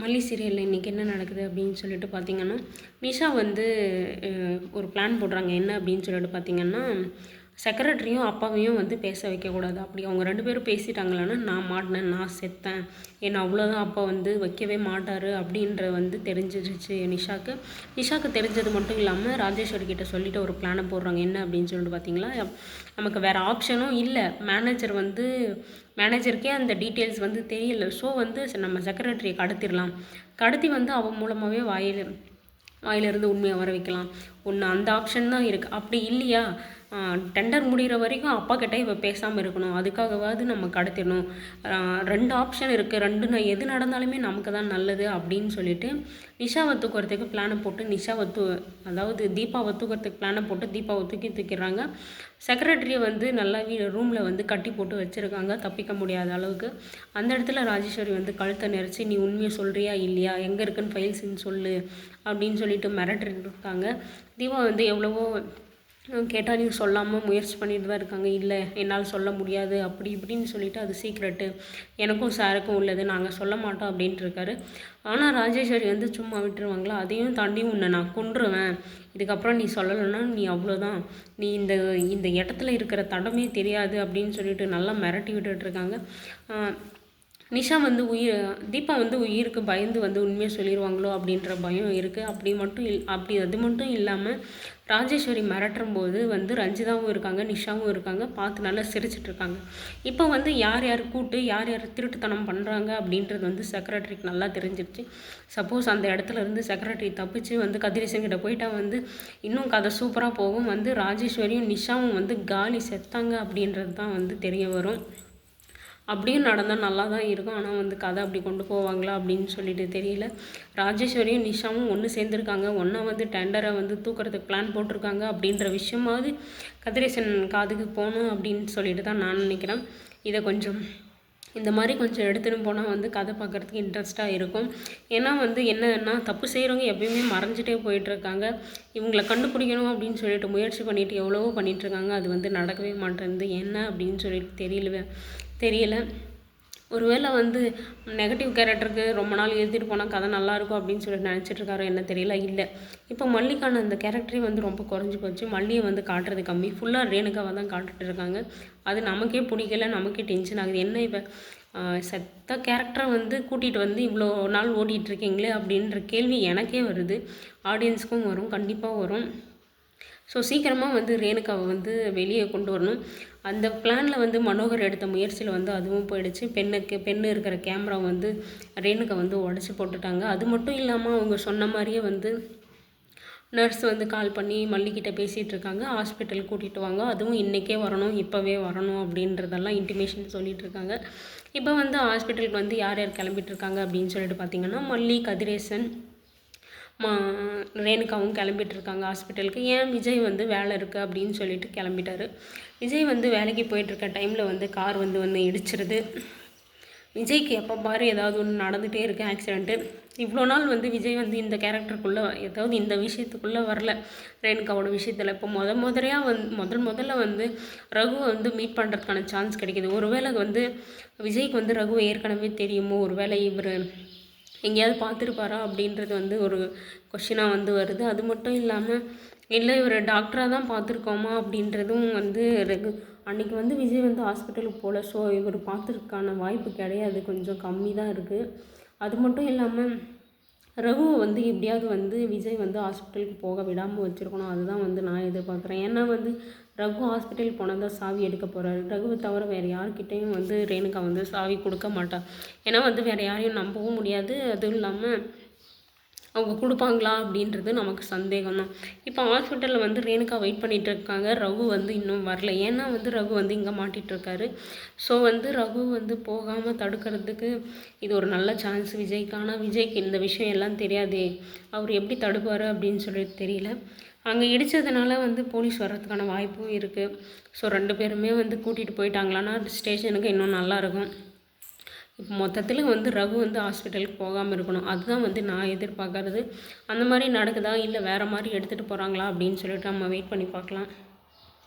மல்லி சீரியலில் இன்றைக்கி என்ன நடக்குது அப்படின்னு சொல்லிட்டு பார்த்திங்கன்னா, நிஷா வந்து ஒரு பிளான் போடுறாங்க. என்ன அப்படின்னு சொல்லிட்டு பார்த்திங்கன்னா, செக்ரட்டரியும் அப்பாவையும் வந்து பேச வைக்கக்கூடாது. அப்படி அவங்க 2 பேரும் பேசிட்டாங்களான்னா, நான் மாட்டினேன், நான் செத்தேன், என்னை அவ்வளோதான், அப்பா வந்து வைக்கவே மாட்டார் அப்படின்ற வந்து தெரிஞ்சிருச்சு நிஷாக்கு. நிஷாக்கு தெரிஞ்சது மட்டும் இல்லாமல் ராஜேஸ்வரி கிட்ட சொல்லிவிட்டு ஒரு பிளானை போடுறாங்க. என்ன அப்படின்னு சொல்லிட்டு பார்த்திங்களா, நமக்கு வேறு ஆப்ஷனும் இல்லை. மேனேஜருக்கே அந்த டீட்டெயில்ஸ் வந்து தெரியல. ஸோ வந்து நம்ம செக்ரட்டரியை கடத்திடலாம். கடத்தி வந்து அவன் மூலமாகவே வாயிலிருந்து உண்மையை வர வைக்கலாம். ஒன்று அந்த ஆப்ஷன் தான் இருக்குது. அப்படி இல்லையா, டெண்டர் முடிகிற வரைக்கும் அப்பா கிட்டே இவ பேசாமல் இருக்கணும். அதுக்காகவாவது நம்ம கடத்திடணும். 2 ஆப்ஷன் இருக்குது. 2 எது நடந்தாலுமே நமக்கு தான் நல்லது அப்படின்னு சொல்லிட்டு நிஷாவை தூக்கிறதுக்கு பிளானை போட்டு அதாவது தீபாவை தூக்கிறதுக்கு பிளானை போட்டு தீபாவை தூக்கிடுறாங்க. செக்ரட்டரியை வந்து நல்லா ரூமில் வந்து கட்டி போட்டு வச்சுருக்காங்க, தப்பிக்க முடியாத அளவுக்கு. அந்த இடத்துல ராஜேஸ்வரி வந்து கழுத்தை நெரிச்சு, நீ உண்மையை சொல்கிறியா இல்லையா, எங்கே இருக்குன்னு ஃபைல்ஸ்ன்னு சொல்லு அப்படின்னு சொல்லிட்டு மிரட்டிட்டு இருக்காங்க. தீபா வந்து எவ்வளவோ கேட்டால் நீ சொல்லாமல் முயற்சி பண்ணிட்டு தான் இருக்காங்க. இல்லை, என்னால் சொல்ல முடியாது அப்படி இப்படின்னு சொல்லிவிட்டு, அது சீக்ரெட்டு, எனக்கும் சாருக்கும் உள்ளது, நாங்கள் சொல்ல மாட்டோம் அப்படின்ட்டு இருக்காரு. ஆனால் ராஜேஸ்வரி வந்து சும்மா விட்டுருவாங்களா, அதையும் தாண்டி உன்னை நான் கொன்றுவேன், இதுக்கப்புறம் நீ சொல்லலைன்னா நீ அவ்வளோதான், நீ இந்த இடத்துல இருக்கிற தடமே தெரியாது அப்படின்னு சொல்லிட்டு நல்லா மிரட்டி விட்டுட்ருக்காங்க. நிஷா வந்து தீபா வந்து உயிருக்கு பயந்து வந்து உண்மையை சொல்லிடுவாங்களோ அப்படின்ற பயம் இருக்குது. அது மட்டும் இல்லாமல் ராஜேஸ்வரி மிரட்டும்போது வந்து ரஞ்சிதாவும் இருக்காங்க, நிஷாவும் இருக்காங்க, பார்த்து நல்லா சிரிச்சிட்ருக்காங்க. இப்போ வந்து யார் யார் திருட்டுத்தனம் பண்ணுறாங்க அப்படின்றது வந்து செக்ரட்டரிக்கு நல்லா தெரிஞ்சிருச்சு. சப்போஸ் அந்த இடத்துல இருந்து செக்ரட்டரி தப்பிச்சு வந்து கதிரேசன் கிட்ட போயிட்டா வந்து இன்னும் கதை சூப்பராக போகும். வந்து ராஜேஸ்வரியும் நிஷாவும் வந்து காலி செத்தாங்க அப்படின்றது தான் வந்து தெரிய வரும். அப்படியும் நடந்தால் நல்லா தான் இருக்கும். ஆனால் வந்து கதை அப்படி கொண்டு போவாங்களா அப்படின்னு சொல்லிட்டு தெரியல. ராஜேஸ்வரியும் நிஷாவும் ஒன்று சேர்ந்துருக்காங்க, ஒன்றா வந்து டெண்டரை வந்து தூக்கிறதுக்கு பிளான் போட்டிருக்காங்க அப்படின்ற விஷயமாவது கதிரேசன் காதுக்கு போகணும் அப்படின்னு சொல்லிட்டு தான் நான் நினைக்கிறேன். இதை இந்த மாதிரி கொஞ்சம் எடுத்துகிட்டு போனால் வந்து கதை பார்க்குறதுக்கு இன்ட்ரெஸ்ட்டாக இருக்கும். ஏன்னா வந்து என்னன்னா, தப்பு செய்கிறவங்க எப்பயுமே மறைஞ்சிட்டே போயிட்டுருக்காங்க. இவங்களை கண்டுபிடிக்கணும் அப்படின்னு சொல்லிட்டு முயற்சி பண்ணிவிட்டு எவ்வளவோ பண்ணிகிட்ருக்காங்க. அது வந்து நடக்கவே மாட்டேங்குது. என்ன அப்படின்னு சொல்லிட்டு தெரியல. ஒருவேளை வந்து நெகட்டிவ் கேரக்டருக்கு ரொம்ப நாள் எழுதிட்டு போனால் கதை நல்லாயிருக்கும் அப்படின்னு சொல்லிட்டு நினச்சிட்ருக்காரோ என்ன தெரியல. இல்லை, இப்போ மல்லிக்கான அந்த கேரக்டரே வந்து ரொம்ப குறைஞ்சி போச்சு. மல்லியை வந்து காட்டுறது கம்மி, ஃபுல்லாக ரேணுகாவை தான் காட்டுட்டு இருக்காங்க. அது நமக்கே பிடிக்கல, நமக்கே டென்ஷன் ஆகுது. என்ன இப்போ செத்த கேரக்டரை வந்து கூட்டிகிட்டு வந்து இவ்வளோ நாள் ஓடிட்டுருக்கீங்களே அப்படின்ற கேள்வி எனக்கே வருது, ஆடியன்ஸுக்கும் வரும், கண்டிப்பாக வரும். ஸோ சீக்கிரமாக வந்து ரேணுகாவை வந்து வெளியே கொண்டு வரணும். அந்த பிளானில் வந்து மனோகர் எடுத்த முயற்சியில் வந்து அதுவும் போயிடுச்சு. பெண்ணு இருக்கிற கேமரா வந்து ரேணுகா வந்து உடச்சி போட்டுட்டாங்க. அது மட்டும் இல்லாமல் அவங்க சொன்ன மாதிரியே வந்து நர்ஸ் வந்து கால் பண்ணி மல்லிக்கிட்ட பேசிகிட்டு இருக்காங்க, ஹாஸ்பிட்டல் கூட்டிகிட்டு வாங்க, அதுவும் இன்றைக்கே வரணும், இப்போவே வரணும் அப்படின்றதெல்லாம் இன்டிமேஷன் சொல்லிகிட்டு இருக்காங்க. இப்போ வந்து ஹாஸ்பிட்டலுக்கு வந்து யார் கிளம்பிட்டு இருக்காங்க அப்படின்னு சொல்லிட்டு பார்த்திங்கன்னா, மல்லி, கதிரேசன், ரேணுகாவும் கிளம்பிட்டுருக்காங்க ஹாஸ்பிட்டலுக்கு. ஏன் விஜய் வந்து வேலை இருக்குது அப்படின்னு சொல்லிட்டு கிளம்பிட்டாரு. விஜய் வந்து வேலைக்கு போயிட்டுருக்க டைமில் வந்து கார் வந்து இடிச்சிருது. விஜய்க்கு எப்போ பாரு ஏதாவது ஒன்று நடந்துகிட்டே இருக்குது, ஆக்சிடெண்ட்டு. இவ்வளோ நாள் வந்து விஜய் வந்து இந்த கேரக்டருக்குள்ளே ஏதாவது இந்த விஷயத்துக்குள்ளே வரல, ரேணுகாவோட விஷயத்தில். இப்போ முதல்ல வந்து ரகுவை வந்து மீட் பண்ணுறதுக்கான சான்ஸ் கிடைக்கிது. ஒருவேளை வந்து விஜய்க்கு வந்து ரகுவை ஏற்கனவே தெரியுமோ, ஒருவேளை இவர் எங்கேயாவது பார்த்துருப்பாரா அப்படின்றது வந்து ஒரு கொஷினாக வந்து வருது. அது மட்டும் இல்லாமல் இல்லை இவர் டாக்டராக தான் பார்த்துருக்கோமா அப்படின்றதும் வந்து அன்றைக்கி வந்து விஜய் வந்து ஹாஸ்பிட்டலுக்கு போகல. ஸோ இவர் பார்த்துருக்கான வாய்ப்பு கிடையாது, கொஞ்சம் கம்மி தான் இருக்குது. அது மட்டும் இல்லாமல் ரகுவை வந்து எப்படியாவது வந்து விஜய் வந்து ஹாஸ்பிட்டலுக்கு போக விடாமல் வச்சுருக்கணும். அதுதான் வந்து நான் எதிர்பார்க்குறேன். ஏன்னா வந்து ரகு ஹாஸ்பிட்டல் போனால் தான் சாவி எடுக்க போகிறாரு. ரகுவை தவிர வேறு யார்கிட்டையும் வந்து ரேணுகா வந்து சாவி கொடுக்க மாட்டாள். ஏன்னா வந்து வேறு யாரையும் நம்பவும் முடியாது. அதுவும் இல்லாமல் அவங்க கொடுப்பாங்களா அப்படின்றது நமக்கு சந்தேகம் தான். இப்போ ஹாஸ்பிட்டலில் வந்து ரேணுகா வெயிட் பண்ணிகிட்டு இருக்காங்க. ரகு வந்து இன்னும் வரல. ஏன்னா வந்து ரகு வந்து இங்கே மாட்டிகிட்ருக்காரு. ஸோ வந்து ரகு வந்து போகாமல் தடுக்கிறதுக்கு இது ஒரு நல்ல சான்ஸ் விஜய்க்கான. விஜய்க்கு இந்த விஷயம் எல்லாம் தெரியாதே, அவர் எப்படி தடுப்பார் அப்படின்னு சொல்லிட்டு தெரியல. அங்கே இடித்ததுனால வந்து போலீஸ் வர்றதுக்கான வாய்ப்பும் இருக்குது. ஸோ 2 பேருமே வந்து கூட்டிகிட்டு போயிட்டாங்களான்னா ஸ்டேஷனுக்கு இன்னும் நல்லாயிருக்கும். இப்போ மொத்தத்தில் வந்து ரகு வந்து ஹாஸ்பிட்டலுக்கு போகாமல் இருக்கணும். அதுதான் வந்து நான் எதிர்பார்க்கறது. அந்த மாதிரி நடக்குதா இல்லை வேறு மாதிரி எடுத்துகிட்டு போகிறாங்களா அப்படின்னு சொல்லிட்டு நம்ம வெயிட் பண்ணி பார்க்கலாம்.